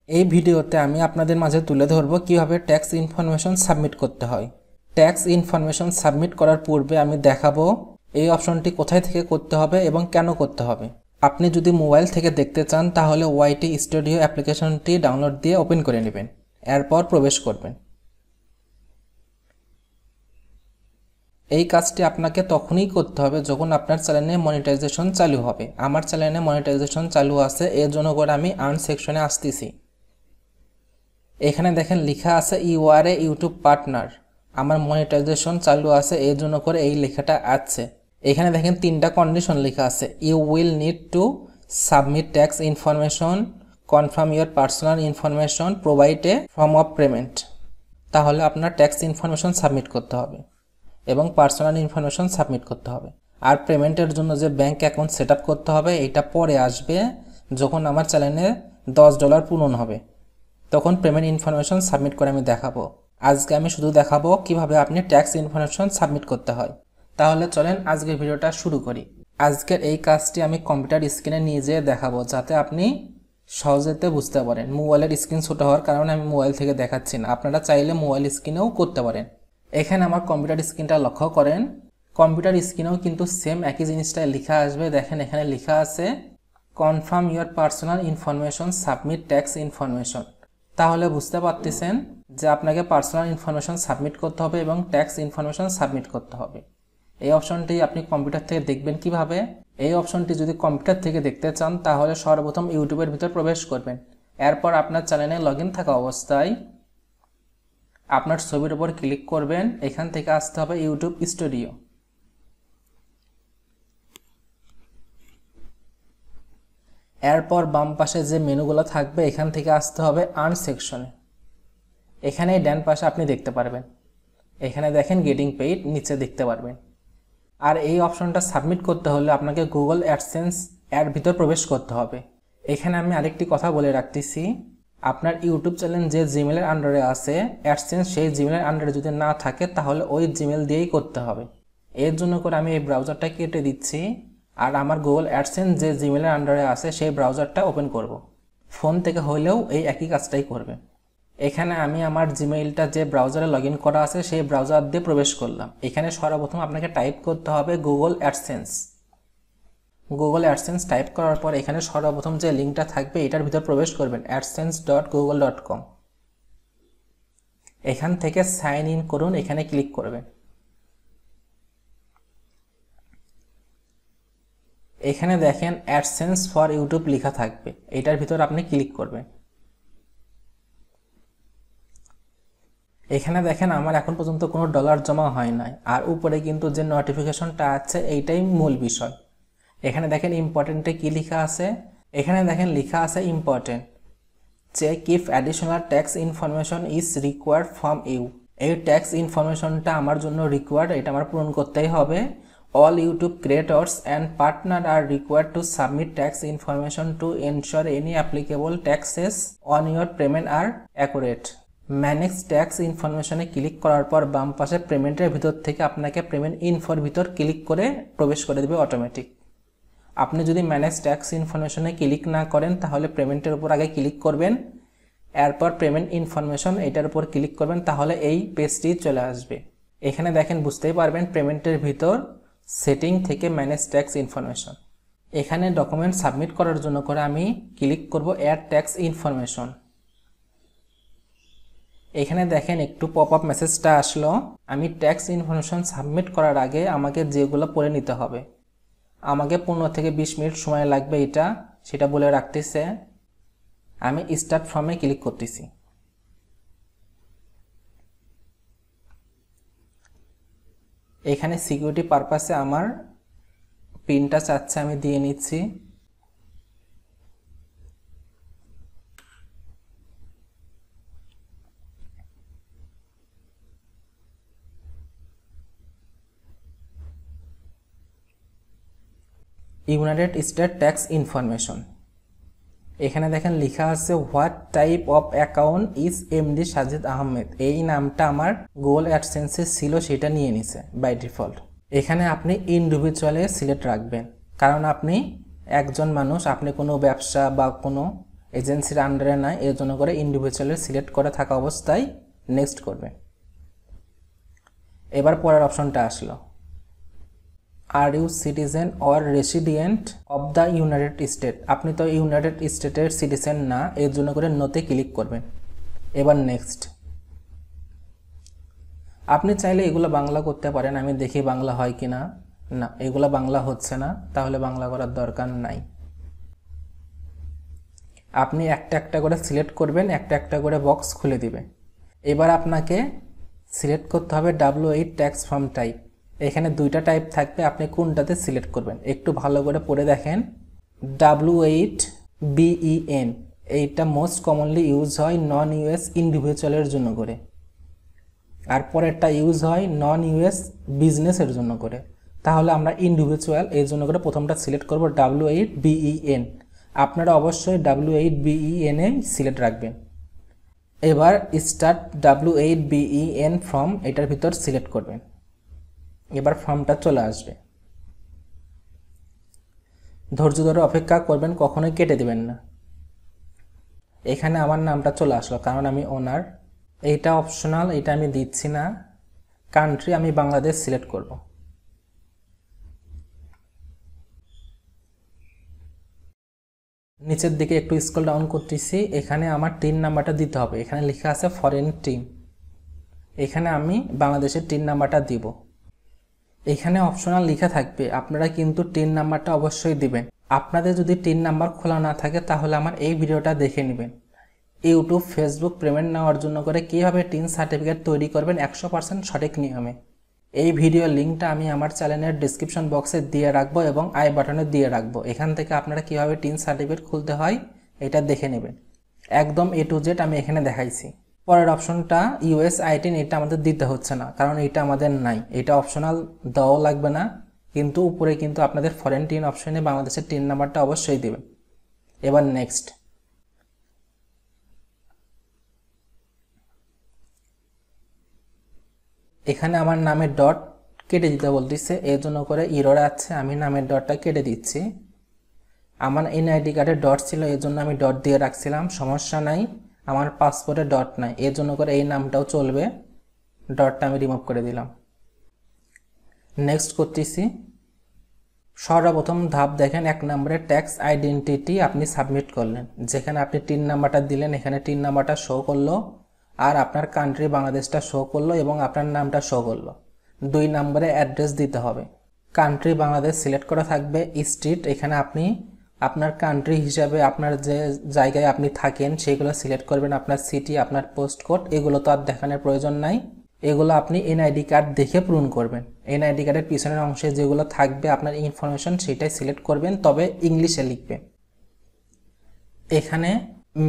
এই ভিডিওতে আমি আপনাদের মাঝে তুলে ধরব কিভাবে ট্যাক্স ইনফরমেশন সাবমিট করতে হয়। ট্যাক্স ইনফরমেশন সাবমিট করার পূর্বে আমি দেখাবো এই অপশনটি কোথায় থেকে করতে হবে এবং কেন করতে হবে। আপনি যদি মোবাইল থেকে দেখতে চান তাহলে ওয়াইটি স্টুডিও অ্যাপ্লিকেশনটি ডাউনলোড দিয়ে ওপেন করে নেবেন, এরপর প্রবেশ করবেন। এই কাজটি আপনাকে তখনই করতে হবে যখন আপনার চ্যানেলে মনিটাইজেশন চালু হবে। আমার চ্যানেলে মনিটাইজেশন চালু আছে, এর জন্য করে আমি আর্ন সেকশনে আসতেছি। এখানে দেখেন লেখা আছে you are a YouTube partner. আমার মনিটাইজেশন চালু আছে, এর জন্য করে এই লেখাটা আছে। এখানে দেখেন তিনটা কন্ডিশন লেখা আছে। You will need to submit tax information, confirm your personal information, provide a form of payment. তাহলে আপনার ট্যাক্স ইনফরমেশন সাবমিট করতে হবে এবং পার্সোনাল ইনফরমেশন সাবমিট করতে হবে। আর পেমেন্টের জন্য যে ব্যাঙ্ক অ্যাকাউন্ট সেট আপ করতে হবে এটা পরে আসবে, যখন আমার চ্যানেলে $10 পূরণ হবে তখন পেমেন্ট ইনফরমেশন সাবমিট করে আমি দেখাবো। আজকে আমি শুধু দেখাবো কিভাবে আপনি ট্যাক্স ইনফরমেশন সাবমিট করতে হয়। তাহলে চলেন আজকের ভিডিওটা শুরু করি। আজকের এই কাজটি আমি কম্পিউটার স্ক্রিনে নিয়ে যেয়ে দেখাবো যাতে আপনি সহজেতে বুঝতে পারেন। মোবাইলের স্ক্রিন ছোট হওয়ার কারণে আমি মোবাইল থেকে দেখাচ্ছি না, আপনারা চাইলে মোবাইল স্ক্রিনেও করতে পারেন। এখানে আমার কম্পিউটার স্ক্রিনটা লক্ষ্য করেন, কম্পিউটার স্ক্রিনেও কিন্তু সেম একই জিনিসটাই লেখা আসবে। দেখেন এখানে লেখা আছে confirm your personal information, submit tax information. তাহলে বুঝতে পারতেছেন যে আপনাকে পার্সোনাল ইনফরমেশন সাবমিট করতে হবে এবং ট্যাক্স ইনফরমেশন সাবমিট করতে হবে। এই অপশনটি আপনি কম্পিউটার থেকে দেখবেন কিভাবে। এই অপশনটি যদি কম্পিউটার থেকে দেখতে চান তাহলে সর্বপ্রথম ইউটিউবের ভিতর প্রবেশ করবেন। এরপর আপনার চ্যানেলে লগ ইন থাকা অবস্থায় আপনার ছবির উপর ক্লিক করবেন। এখান থেকে আসতে হবে ইউটিউব স্টুডিও। এরপর বাম পাশে যে মেনুগুলো থাকবে এখান থেকে আসতে হবে আর্ন সেকশনে। এখানে ডান পাশে আপনি দেখতে পারবেন, এখানে দেখেন গেটিং পেইড, নিচে দেখতে পারবেন। আর এই অপশনটা সাবমিট করতে হলে আপনাকে গুগল অ্যাডসেন্স এর ভিতর প্রবেশ করতে হবে। এখানে আমি আরেকটি কথা বলে রাখতেছি, আপনার ইউটিউব চ্যানেল যে জিমেলের আন্ডারে আছে অ্যাডসেন্স সেই জিমেলের আন্ডারে যদি না থাকে তাহলে ওই জিমেল দিয়েই করতে হবে। এর জন্য করে আমি এই ব্রাউজারটা কেটে দিচ্ছি আর আমার গুগল অ্যাডসেন্স যে জিমেলের আন্ডারে আছে সেই ব্রাউজারটা ওপেন করব। ফোন থেকে হলেও এই একই কাজটাই করবে। এখানে আমি আমার জিমেইলটা যে ব্রাউজারে লগ ইন করা আছে সেই ব্রাউজার দিয়ে প্রবেশ করলাম। এখানে সর্বপ্রথম আপনাকে টাইপ করতে হবে Google AdSense. Google AdSense type করার পর এখানে সর্বপ্রথম যে লিঙ্কটা থাকবে এটার ভিতর প্রবেশ করবেন adsense.google.com। এখান থেকে সাইন ইন করুন, এখানে ক্লিক করবেন। এখানে দেখেন অ্যাডসেন্স ফর ইউটিউব লেখা থাকবে, এটার ভিতর আপনি ক্লিক করবেন। এখানে দেখেন আমার এখন পর্যন্ত কোনো ডলার জমা হয় নাই, আর উপরে কিন্তু যে নোটিফিকেশনটা আছে এইটাই মূল বিষয়। এখানে দেখেন ইম্পর্টেন্টে কি লেখা আছে, এখানে দেখেন লেখা আছে important, check if additional tax information is required from you. এই ট্যাক্স ইনফরমেশনটা আমার জন্য রিকোয়ার্ড, এটা আমার পূরণ করতেই হবে। All YouTube creators and partner are required to submit tax information to ensure any applicable taxes on your payment are accurate. Manage tax ইনফরমেশনে ক্লিক করার পর বাম পাশে পেমেন্টের ভিতর থেকে আপনাকে পেমেন্ট ইনফোর ভিতর ক্লিক করে প্রবেশ করে দেবে অটোমেটিক। আপনি যদি ম্যানেজ ট্যাক্স ইনফরমেশনে ক্লিক না করেন তাহলে পেমেন্টের উপর আগে ক্লিক করবেন, এরপর পেমেন্ট ইনফরমেশন এটার উপর ক্লিক করবেন, তাহলে এই পেজটি চলে আসবে। এখানে দেখেন বুঝতেই পারবেন পেমেন্টের ভিতর সেটিং থেকে ম্যানেজ ট্যাক্স ইনফরমেশন। এখানে ডকুমেন্ট সাবমিট করার জন্য করে আমি ক্লিক করব অ্যাড ট্যাক্স ইনফরমেশন। এখানে দেখেন একটু পপ আপ মেসেজটা আসলো। আমি ট্যাক্স ইনফরমেশন সাবমিট করার আগে আমাকে যেগুলো পড়ে নিতে হবে, আমাকে 15 থেকে 20 মিনিট সময় লাগবে এটা সেটা বলে রাখতেছে। আমি স্টার্ট ফর্মে ক্লিক করতেছি। এখানে সিকিউরিটি পারপাসে আমার পিনটা চাচ্ছে, আমি দিয়ে নিচ্ছি। United state tax information. এখানে দেখেন লেখা আছে what type of account is MD Sajid Ahmed. এই নামটা আমার গুগল অ্যাডসেন্সে ছিল, সেটা নিয়ে নিছে বাই ডিফল্ট। এখানে আপনি ইন্ডিভিজুয়ালে সিলেক্ট রাখবেন, কারণ আপনি একজন মানুষ, আপনি কোনো ব্যবসা বা কোনো এজেন্সির আন্ডারে নাই, এর জন্য করে ইন্ডিভিজুয়ালের সিলেক্ট করে থাকা অবস্থায় নেক্সট করবেন। এবার পরের অপশনটা আসলো, are you citizen or resident of the United State. আপনি তো ইউনাইটেড স্টেটের সিটিজেন না, এর জন্য করে নোতে ক্লিক করবেন। এবার নেক্সট। আপনি চাইলে এগুলো বাংলা করতে পারেন, আমি দেখি বাংলা হয় কি না। না, এগুলো বাংলা হচ্ছে না, তাহলে বাংলা করার দরকার নাই। আপনি একটা একটা করে সিলেক্ট করবেন, একটা একটা করে বক্স খুলে দিবে। এবার আপনাকে সিলেক্ট করতে হবে W8 ট্যাক্স ফর্ম টাইপ। এখানে দুইটা টাইপ থাকবে, আপনি কোনটাতে সিলেক্ট করবেন একটু ভালো করে পড়ে দেখেন। W8BEN এইটা মোস্ট কমনলি ইউজ হয় নন ইউএস ইন্ডিভিজুয়ালের জন্য করে, আর পরেরটা ইউজ হয় নন ইউএস বিজনেসের জন্য করে। তাহলে আমরা ইন্ডিভিজুয়াল এর জন্য করে প্রথমটা সিলেক্ট করব W8BEN। আপনারা অবশ্যই W8BEN এ সিলেক্ট রাখবেন। এবার স্টার্ট W8BEN ফর্ম এটার ভিতর সিলেক্ট করবেন। এবার ফর্মটা চলে আসবে, ধৈর্য ধরে অপেক্ষা করবেন, কখনোই কেটে দিবেন না। এখানে আমার নামটা চলে আসলো কারণ আমি ওনার। এইটা অপশনাল, এটা আমি দিচ্ছি না। কান্ট্রি আমি বাংলাদেশ সিলেক্ট করব। নিচের দিকে একটু স্ক্রল ডাউন করতেছি, এখানে আমার টিন নাম্বারটা দিতে হবে। এখানে লেখা আছে ফরেন টিম, এখানে আমি বাংলাদেশের টিন নাম্বারটা দিব। এখানে অপশনাল লেখা থাকবে, আপনারা কিন্তু টিন নাম্বারটা অবশ্যই দিবেন। আপনাদের যদি টিন নাম্বার খোলা না থাকে তাহলে আমার এই ভিডিওটা দেখে নেবেন। ইউটিউব, ফেসবুক পেমেন্ট নেওয়ার জন্য করে কীভাবে টিন সার্টিফিকেট তৈরি করবেন 100% সঠিক নিয়মে। এই ভিডিওর লিঙ্কটা আমি আমার চ্যানেলের ডিসক্রিপশন বক্সে দিয়ে রাখবো এবং আই বাটনে দিয়ে রাখবো। এখান থেকে আপনারা কীভাবে টিন সার্টিফিকেট খুলতে হয় এটা দেখে নেবেন। একদম A to Z আমি এখানে দেখাইছি। পরের অপশনটা ইউএস আইটিন, এটা আমাদের দিতে হচ্ছে না কারণ এটা আমাদের নাই, এটা অপশনাল, দেওয়াও লাগবে না। কিন্তু উপরে কিন্তু আপনাদের ফরেন টিন অপশনে বাংলাদেশের টিন নাম্বারটা অবশ্যই দেবেন। এবার নেক্সট। এখানে আমার নামের ডট কেটে দিতে বলতেছে, এর জন্য করে ইরর আছে, আমি নামের ডটটা কেটে দিচ্ছি। আমার এনআইডি কার্ডে ডট ছিল, এর জন্য আমি ডট দিয়ে রাখছিলাম, সমস্যা নাই। আমার পাসপোর্টে ডট নাই, এর জন্য করে এই নামটাও চলবে, ডটটা আমি রিমুভ করে দিলাম। নেক্সট করতেছি। সর্বপ্রথম ধাপ দেখেন, 1 নম্বরে ট্যাক্স আইডেন্টিটি আপনি সাবমিট করলেন, যেখানে আপনি টিন নাম্বারটা দিলেন, এখানে টিন নাম্বারটা শো করলো, আর আপনার কান্ট্রি বাংলাদেশটা শো করলো এবং আপনার নামটা শো করলো। 2 নম্বরে অ্যাড্রেস দিতে হবে। কান্ট্রি বাংলাদেশ সিলেক্ট করা থাকবে। স্ট্রিট, এখানে আপনি আপনার কান্ট্রি হিসাবে আপনার যে জায়গায় আপনি থাকেন সেগুলো সিলেক্ট করবেন। আপনার সিটি, আপনার পোস্ট কোড, এগুলো তো আর দেখানোর প্রয়োজন নাই, এগুলো আপনি এনআইডি কার্ড দেখে পূরণ করবেন। এনআইডি কার্ডের পিছনের অংশে যেগুলো থাকবে আপনার ইনফরমেশন, সেটাই সিলেক্ট করবেন, তবে ইংলিশে লিখবেন। এখানে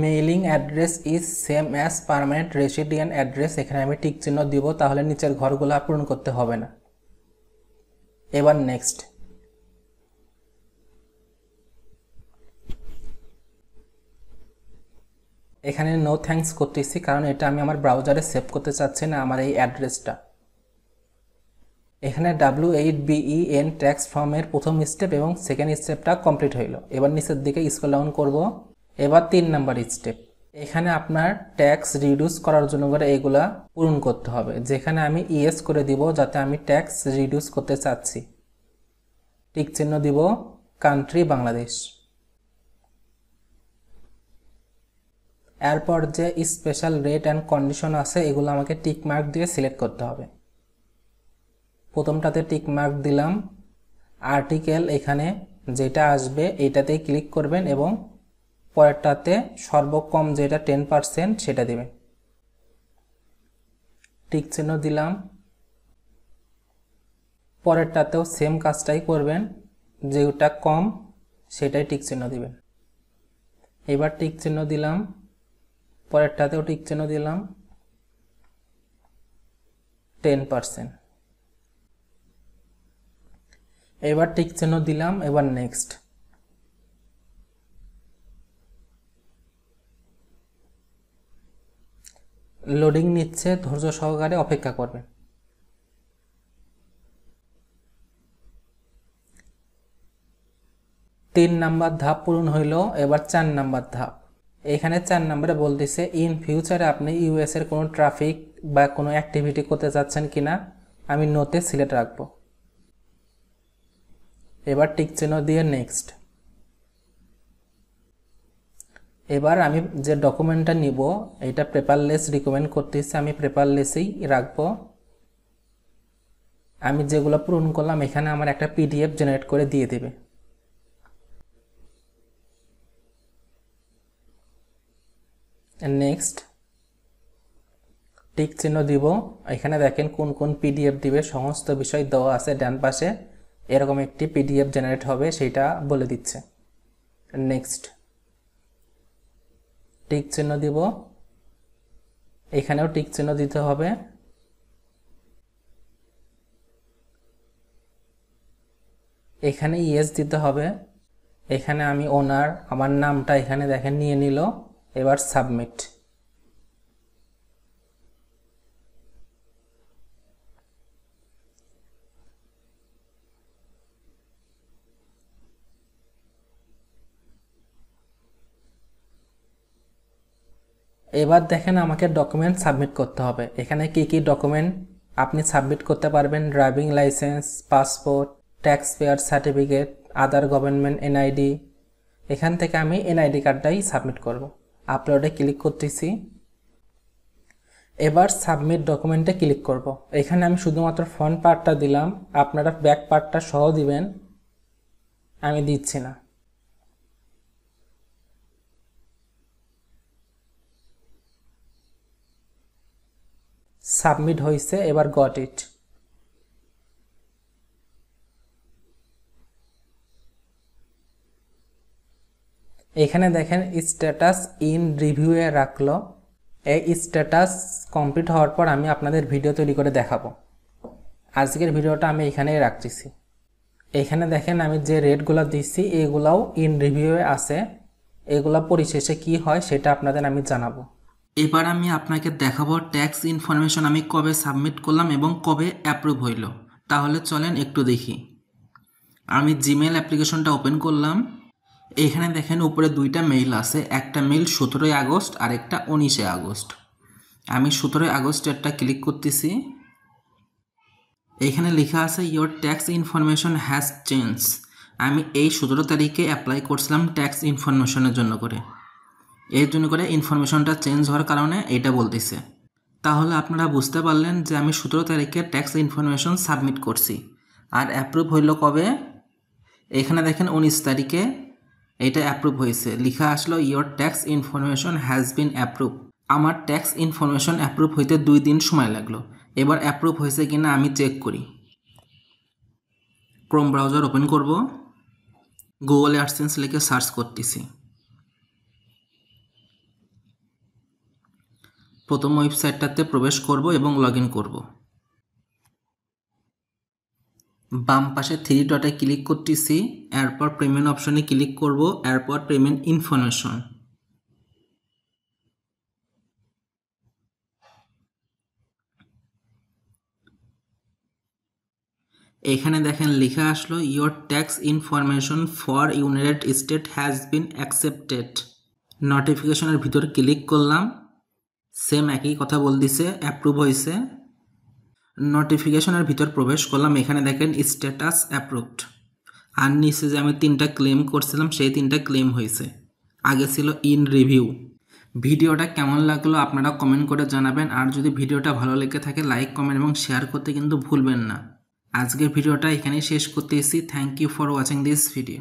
mailing address is same as permanent resident address, এখানে আমি টিক চিহ্ন দিব, তাহলে নিচের ঘরগুলো পূরণ করতে হবে না। এবার নেক্সট। এখানে নো থ্যাঙ্কস করতেছি কারণ এটা আমি আমার ব্রাউজারে সেভ করতে চাচ্ছি না, আমার এই অ্যাড্রেসটা। এখানে W8BEN ট্যাক্স ফর্মের প্রথম স্টেপ এবং সেকেন্ড স্টেপটা কমপ্লিট হইল। এবার নিচের দিকে স্ক্রল ডাউন করব। এবার 3 নাম্বার স্টেপ। এখানে আপনার ট্যাক্স রিডিউস করার জন্য করে এগুলা পূরণ করতে হবে, যেখানে আমি ইয়েস করে দিব যাতে আমি ট্যাক্স রিডিউস করতে চাচ্ছি। টিক চিহ্ন দিব, কান্ট্রি বাংলাদেশ। এরপর যে স্পেশাল রেট অ্যান্ড কন্ডিশন আছে এগুলো আমাকে টিক মার্ক দিয়ে সিলেক্ট করতে হবে। প্রথমটাতে টিক মার্ক দিলাম। আর্টিকেল, এখানে যেটা আসবে এইটাতেই ক্লিক করবেন এবং পরেরটাতে সর্বকম যেটা 10% সেটা দেবেন। টিক চিহ্ন দিলাম। পরেরটাতেও সেম কাজটাই করবেন, যেটা কম সেটাই টিক চিহ্ন দিবেন। এবার টিক চিহ্ন দিলাম, পরেরটাতেও টিক চিহ্ন দিলাম, 10%। এবার টিক চিহ্ন দিলাম। এবার নেক্সট। লোডিং নিচ্ছে, ধৈর্য সহকারে অপেক্ষা করবেন। তিন নাম্বার ধাপ পূরণ হইল। এবার 4 নাম্বার ধাপ। এখানে 4 নম্বরে বলতেছে ইন ফিউচারে আপনি ইউএস এর কোনো ট্রাফিক বা কোনো অ্যাক্টিভিটি করতে যাচ্ছেন কিনা, আমি নোতে সিলেক্ট রাখবো। এবার টিক চিহ্ন দিয়ে নেক্সট। এবার আমি যে ডকুমেন্টটা নিব এটা পেপারলেস রিকমেন্ড করতেছি, আমি পেপারলেসেই রাখবো। আমি যেগুলো পূরণ করলাম এখানে আমার একটা পিডিএফ জেনারেট করে দিয়ে দেবে। নেক্সট টিক চিহ্ন দিব। এখানে দেখেন কোন কোন পিডিএফ দিবে, সমস্ত বিষয় দেওয়া আছে ডান পাশে। এরকম একটি পিডিএফ জেনারেট হবে সেটা বলে দিচ্ছে। নেক্সট টিক চিহ্ন দিব, এখানেও টিক চিহ্ন দিতে হবে। এখানে ইয়েস দিতে হবে। এখানে আমি ওনার, আমার নামটা এখানে দেখেন নিয়ে নিল। এবার সাবমিট। এবার দেখেন আমাকে ডকুমেন্ট সাবমিট করতে হবে। এখানে কি কি ডকুমেন্ট আপনি সাবমিট করতে পারবেন, driving licence, passport, tax payer certificate, আদার গভর্নমেন্ট এনআইডি। এখান থেকে আমি এনআইডি কার্ডটাই সাবমিট করব। আপলোডে ক্লিক করতেছি। এবার সাবমিট ডকুমেন্টে ক্লিক করব। এখানে আমি শুধুমাত্র ফ্রন্ট পার্টটা দিলাম, আপনারা ব্যাক পার্টটা সহ দিবেন, আমি দিচ্ছি না। সাবমিট হয়েছে, এবার গট ইট। এখানে দেখেন স্ট্যাটাস ইন রিভিউয়ে রাখলো। এই স্ট্যাটাস কমপ্লিট হওয়ার পর আমি আপনাদের ভিডিও তৈরি করে দেখাবো। আজকের ভিডিওটা আমি এখানেই রাখতেছি। এখানে দেখেন আমি যে রেটগুলো দিচ্ছি এগুলাও ইন রিভিউয়ে আছে। এগুলা পরিশেষে কি হয় সেটা আপনাদের আমি জানাবো। এবার আমি আপনাকে দেখাবো ট্যাক্স ইনফরমেশন আমি কবে সাবমিট করলাম এবং কবে অ্যাপ্রুভ হইল। তাহলে চলেন একটু দেখি। আমি জিমেল অ্যাপ্লিকেশনটা ওপেন করলাম। এখানে দেখেন উপরে দুইটা মেইল আছে, একটা মেইল 17 আগস্ট আর একটা 19 আগস্ট। আমি 17 আগস্টেরটা ক্লিক করতেছি। এখানে লেখা আছে your tax information has change. আমি এই 17 তারিখে অ্যাপ্লাই করছিলাম ট্যাক্স ইনফরমেশনের জন্য করে, এর জন্য করে ইনফরমেশনটা চেঞ্জ হওয়ার কারণে এইটা বলতেছে। তাহলে আপনারা বুঝতে পারলেন যে আমি 17 তারিখে ট্যাক্স ইনফরমেশন সাবমিট করছি। আর অ্যাপ্রুভ হইল কবে? এখানে দেখেন 19 তারিখে এটা অ্যাপ্রুভ হয়েছে, লেখা আসলো your tax information has been approve. আমার ট্যাক্স ইনফরমেশন অ্যাপ্রুভ হইতে 2 দিন সময় লাগলো। এবার অ্যাপ্রুভ হয়েছে কিনা আমি চেক করি। ক্রোম ব্রাউজার ওপেন করব, গুগল অ্যাডসেন্স লিখে সার্চ করতেছি। প্রথম ওয়েবসাইটটাতে প্রবেশ করব এবং লগ ইন করব। বাম পাশে 3 ডটে ক্লিক করতেছি, এরপর পেমেন্ট অপশনে ক্লিক করব, এরপর পেমেন্ট ইনফরমেশন। এখানে দেখেন লেখা আসলো your tax information for United State has been accepted. নোটিফিকেশনের ভিতর ক্লিক করলাম, সেম একই কথা বলতেছে অ্যাপ্রুভ হয়েছে। নোটিফিকেশনের ভিতর প্রবেশ করলাম, এখানে দেখেন স্ট্যাটাস অ্যাপ্রুভড। আর নিচে যে আমি 3টা ক্লেম করছিলাম সেই 3টা ক্লেম হয়েছে। আগে ছিল ইন রিভিউ। ভিডিওটা কেমন লাগলো আপনারা কমেন্ট করে জানাবেন। আর যদি ভিডিওটা ভালো লেগে থাকে লাইক, কমেন্ট এবং শেয়ার করতে কিন্তু ভুলবেন না। আজকের ভিডিওটা এখানেই শেষ করতেছি। Thank you for watching this video.